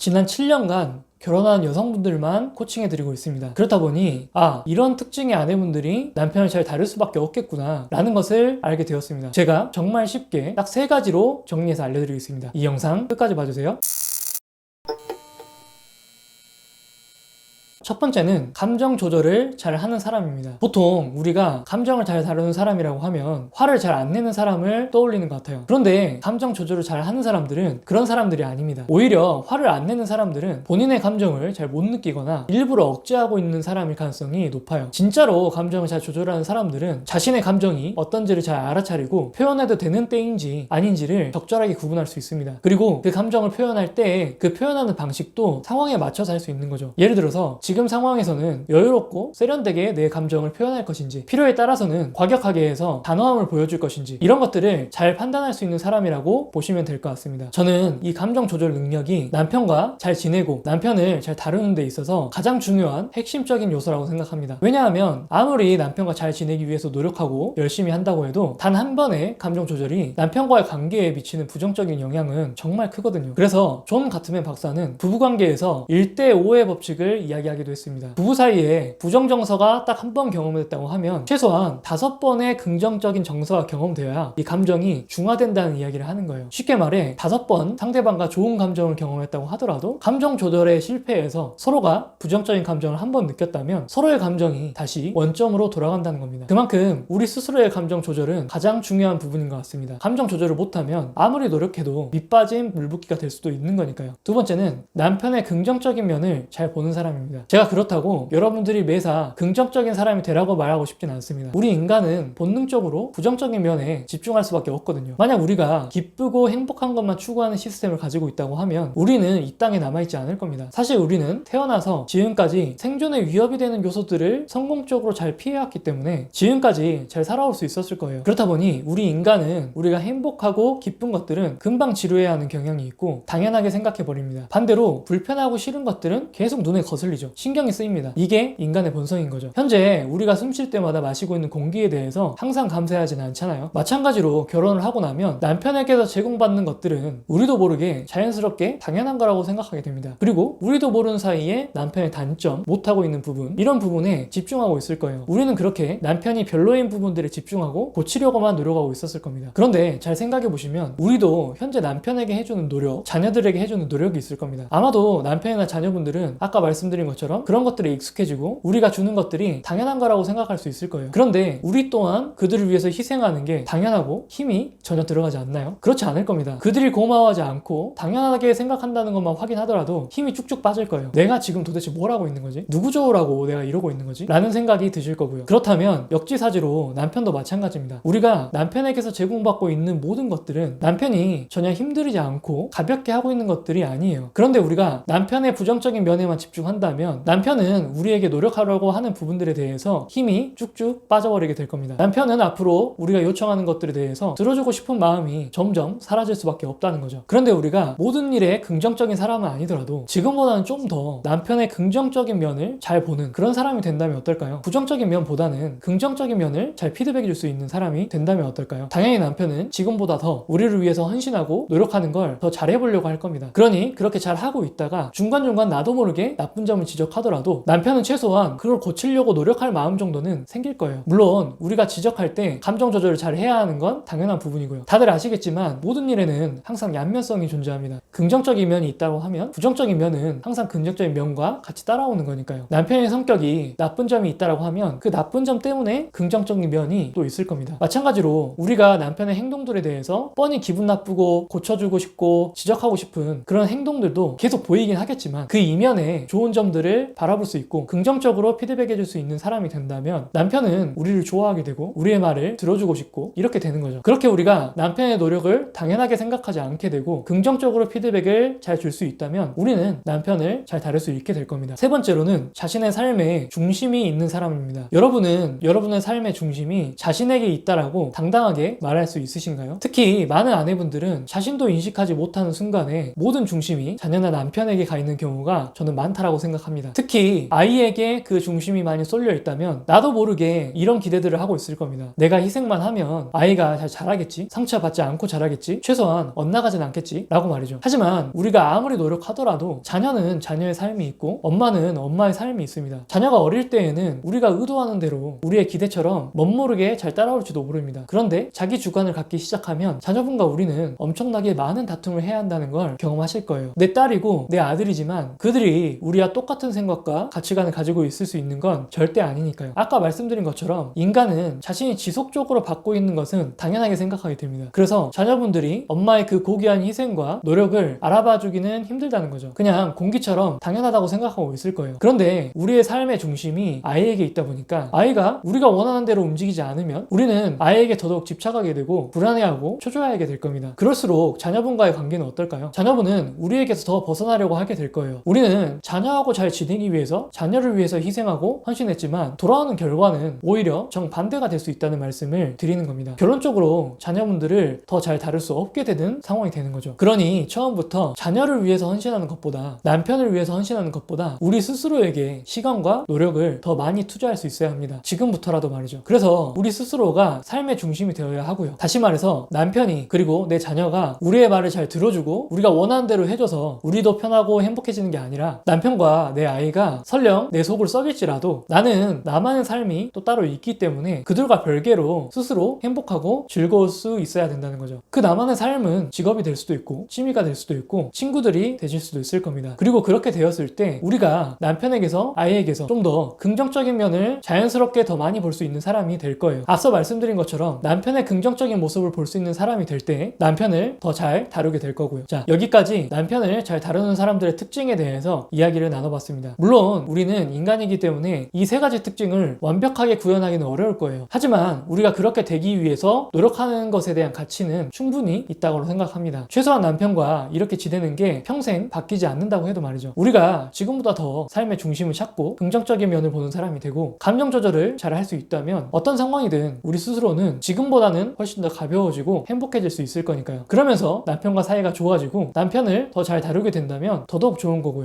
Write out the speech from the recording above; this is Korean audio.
지난 7년간 결혼한 여성분들만 코칭해드리고 있습니다. 그렇다 보니 이런 특징의 아내분들이 남편을 잘 다룰 수밖에 없겠구나 라는 것을 알게 되었습니다. 제가 정말 쉽게 딱 3가지로 정리해서 알려드리겠습니다. 이 영상 끝까지 봐주세요. 첫 번째는 감정 조절을 잘 하는 사람입니다. 보통 우리가 감정을 잘 다루는 사람이라고 하면 화를 잘 안 내는 사람을 떠올리는 것 같아요. 그런데 감정 조절을 잘 하는 사람들은 그런 사람들이 아닙니다. 오히려 화를 안 내는 사람들은 본인의 감정을 잘 못 느끼거나 일부러 억제하고 있는 사람일 가능성이 높아요. 진짜로 감정을 잘 조절하는 사람들은 자신의 감정이 어떤지를 잘 알아차리고 표현해도 되는 때인지 아닌지를 적절하게 구분할 수 있습니다. 그리고 그 감정을 표현할 때 그 표현하는 방식도 상황에 맞춰서 할 수 있는 거죠. 예를 들어서 지금 상황에서는 여유롭고 세련되게 내 감정을 표현할 것인지, 필요에 따라서는 과격하게 해서 단호함을 보여줄 것인지, 이런 것들을 잘 판단할 수 있는 사람이라고 보시면 될 것 같습니다. 저는 이 감정 조절 능력이 남편과 잘 지내고 남편을 잘 다루는 데 있어서 가장 중요한 핵심적인 요소라고 생각합니다. 왜냐하면 아무리 남편과 잘 지내기 위해서 노력하고 열심히 한다고 해도 단 한 번의 감정 조절이 남편과의 관계에 미치는 부정적인 영향은 정말 크거든요. 그래서 존 가트맨 박사는 부부관계에서 1대5의 법칙을 이야기하기도 했습니다. 부부 사이에 부정정서가 딱 한 번 경험됐다고 하면 최소한 5번의 긍정적인 정서가 경험되어야 이 감정이 중화된다는 이야기를 하는 거예요. 쉽게 말해 5번 상대방과 좋은 감정을 경험했다고 하더라도 감정 조절에 실패해서 서로가 부정적인 감정을 한 번 느꼈다면 서로의 감정이 다시 원점으로 돌아간다는 겁니다. 그만큼 우리 스스로의 감정 조절은 가장 중요한 부분인 것 같습니다. 감정 조절을 못하면 아무리 노력해도 밑빠진 물붓기가 될 수도 있는 거니까요. 두 번째는 남편의 긍정적인 면을 잘 보는 사람입니다. 제가 그렇다고 여러분들이 매사 긍정적인 사람이 되라고 말하고 싶진 않습니다. 우리 인간은 본능적으로 부정적인 면에 집중할 수밖에 없거든요. 만약 우리가 기쁘고 행복한 것만 추구하는 시스템을 가지고 있다고 하면 우리는 이 땅에 남아있지 않을 겁니다. 사실 우리는 태어나서 지금까지 생존에 위협이 되는 요소들을 성공적으로 잘 피해왔기 때문에 지금까지 잘 살아올 수 있었을 거예요. 그렇다 보니 우리 인간은 우리가 행복하고 기쁜 것들은 금방 지루해야 하는 경향이 있고 당연하게 생각해버립니다. 반대로 불편하고 싫은 것들은 계속 눈에 거슬리죠. 신경이 쓰입니다. 이게 인간의 본성인 거죠. 현재 우리가 숨 쉴 때마다 마시고 있는 공기에 대해서 항상 감사하지는 않잖아요. 마찬가지로 결혼을 하고 나면 남편에게서 제공받는 것들은 우리도 모르게 자연스럽게 당연한 거라고 생각하게 됩니다. 그리고 우리도 모르는 사이에 남편의 단점, 못하고 있는 부분, 이런 부분에 집중하고 있을 거예요. 우리는 그렇게 남편이 별로인 부분들에 집중하고 고치려고만 노력하고 있었을 겁니다. 그런데 잘 생각해 보시면 우리도 현재 남편에게 해주는 노력, 자녀들에게 해주는 노력이 있을 겁니다. 아마도 남편이나 자녀분들은 아까 말씀드린 것처럼 그런 것들에 익숙해지고 우리가 주는 것들이 당연한 거라고 생각할 수 있을 거예요. 그런데 우리 또한 그들을 위해서 희생하는 게 당연하고 힘이 전혀 들어가지 않나요? 그렇지 않을 겁니다. 그들이 고마워하지 않고 당연하게 생각한다는 것만 확인하더라도 힘이 쭉쭉 빠질 거예요. 내가 지금 도대체 뭘 하고 있는 거지? 누구 좋으라고 내가 이러고 있는 거지? 라는 생각이 드실 거고요. 그렇다면 역지사지로 남편도 마찬가지입니다. 우리가 남편에게서 제공받고 있는 모든 것들은 남편이 전혀 힘들이지 않고 가볍게 하고 있는 것들이 아니에요. 그런데 우리가 남편의 부정적인 면에만 집중한다면 남편은 우리에게 노력하려고 하는 부분들에 대해서 힘이 쭉쭉 빠져버리게 될 겁니다. 남편은 앞으로 우리가 요청하는 것들에 대해서 들어주고 싶은 마음이 점점 사라질 수밖에 없다는 거죠. 그런데 우리가 모든 일에 긍정적인 사람은 아니더라도 지금보다는 좀 더 남편의 긍정적인 면을 잘 보는 그런 사람이 된다면 어떨까요? 부정적인 면보다는 긍정적인 면을 잘 피드백해 줄 수 있는 사람이 된다면 어떨까요? 당연히 남편은 지금보다 더 우리를 위해서 헌신하고 노력하는 걸 더 잘해보려고 할 겁니다. 그러니 그렇게 잘 하고 있다가 중간중간 나도 모르게 나쁜 점을 지적하더라도 남편은 최소한 그걸 고치려고 노력할 마음 정도는 생길 거예요. 물론 우리가 지적할 때 감정 조절을 잘 해야 하는 건 당연한 부분이고요. 다들 아시겠지만 모든 일에는 항상 양면성이 존재합니다. 긍정적인 면이 있다고 하면 부정적인 면은 항상 긍정적인 면과 같이 따라오는 거니까요. 남편의 성격이 나쁜 점이 있다고 하면 그 나쁜 점 때문에 긍정적인 면이 또 있을 겁니다. 마찬가지로 우리가 남편의 행동들에 대해서 뻔히 기분 나쁘고 고쳐주고 싶고 지적하고 싶은 그런 행동들도 계속 보이긴 하겠지만 그 이면에 좋은 점들을 바라볼 수 있고 긍정적으로 피드백해 줄 수 있는 사람이 된다면 남편은 우리를 좋아하게 되고 우리의 말을 들어주고 싶고 이렇게 되는 거죠. 그렇게 우리가 남편의 노력을 당연하게 생각하지 않게 되고 긍정적으로 피드백을 잘 줄 수 있다면 우리는 남편을 잘 다룰 수 있게 될 겁니다. 세 번째로는 자신의 삶에 중심이 있는 사람입니다. 여러분은 여러분의 삶의 중심이 자신에게 있다라고 당당하게 말할 수 있으신가요? 특히 많은 아내분들은 자신도 인식하지 못하는 순간에 모든 중심이 자녀나 남편에게 가 있는 경우가 저는 많다라고 생각합니다. 겁니다. 특히 아이에게 그 중심이 많이 쏠려 있다면 나도 모르게 이런 기대들을 하고 있을 겁니다. 내가 희생만 하면 아이가 잘 자라겠지? 상처받지 않고 자라겠지? 최소한 엇나가진 않겠지? 라고 말이죠. 하지만 우리가 아무리 노력하더라도 자녀는 자녀의 삶이 있고 엄마는 엄마의 삶이 있습니다. 자녀가 어릴 때에는 우리가 의도하는 대로 우리의 기대처럼 멋모르게 잘 따라올지도 모릅니다. 그런데 자기 주관을 갖기 시작하면 자녀분과 우리는 엄청나게 많은 다툼을 해야 한다는 걸 경험하실 거예요. 내 딸이고 내 아들이지만 그들이 우리와 똑같은 생각과 가치관을 가지고 있을 수 있는 건 절대 아니니까요. 아까 말씀드린 것처럼 인간은 자신이 지속적으로 받고 있는 것은 당연하게 생각하게 됩니다. 그래서 자녀분들이 엄마의 그 고귀한 희생과 노력을 알아봐주기는 힘들다는 거죠. 그냥 공기처럼 당연하다고 생각하고 있을 거예요. 그런데 우리의 삶의 중심이 아이에게 있다 보니까 아이가 우리가 원하는 대로 움직이지 않으면 우리는 아이에게 더더욱 집착하게 되고 불안해하고 초조해하게 될 겁니다. 그럴수록 자녀분과의 관계는 어떨까요? 자녀분은 우리에게서 더 벗어나려고 하게 될 거예요. 우리는 자녀하고 잘 지내기 위해서 자녀를 위해서 희생하고 헌신했지만 돌아오는 결과는 오히려 정반대가 될 수 있다는 말씀을 드리는 겁니다. 결론적으로 자녀분들을 더 잘 다룰 수 없게 되는 상황이 되는 거죠. 그러니 처음부터 자녀를 위해서 헌신하는 것보다 남편을 위해서 헌신하는 것보다 우리 스스로에게 시간과 노력을 더 많이 투자할 수 있어야 합니다. 지금부터라도 말이죠. 그래서 우리 스스로가 삶의 중심이 되어야 하고요. 다시 말해서 남편이 그리고 내 자녀가 우리의 말을 잘 들어주고 우리가 원하는 대로 해줘서 우리도 편하고 행복해지는 게 아니라 남편과 내 아이가 설령 내 속을 썩일지라도 나는 나만의 삶이 또 따로 있기 때문에 그들과 별개로 스스로 행복하고 즐거울 수 있어야 된다는 거죠. 그 나만의 삶은 직업이 될 수도 있고 취미가 될 수도 있고 친구들이 되실 수도 있을 겁니다. 그리고 그렇게 되었을 때 우리가 남편에게서 아이에게서 좀 더 긍정적인 면을 자연스럽게 더 많이 볼 수 있는 사람이 될 거예요. 앞서 말씀드린 것처럼 남편의 긍정적인 모습을 볼 수 있는 사람이 될 때 남편을 더 잘 다루게 될 거고요. 자, 여기까지 남편을 잘 다루는 사람들의 특징에 대해서 이야기를 나눠봤습니다. 물론 우리는 인간이기 때문에 이 세 가지 특징을 완벽하게 구현하기는 어려울 거예요. 하지만 우리가 그렇게 되기 위해서 노력하는 것에 대한 가치는 충분히 있다고 생각합니다. 최소한 남편과 이렇게 지내는 게 평생 바뀌지 않는다고 해도 말이죠. 우리가 지금보다 더 삶의 중심을 찾고 긍정적인 면을 보는 사람이 되고 감정 조절을 잘 할 수 있다면 어떤 상황이든 우리 스스로는 지금보다는 훨씬 더 가벼워지고 행복해질 수 있을 거니까요. 그러면서 남편과 사이가 좋아지고 남편을 더 잘 다루게 된다면 더더욱 좋은 거고요.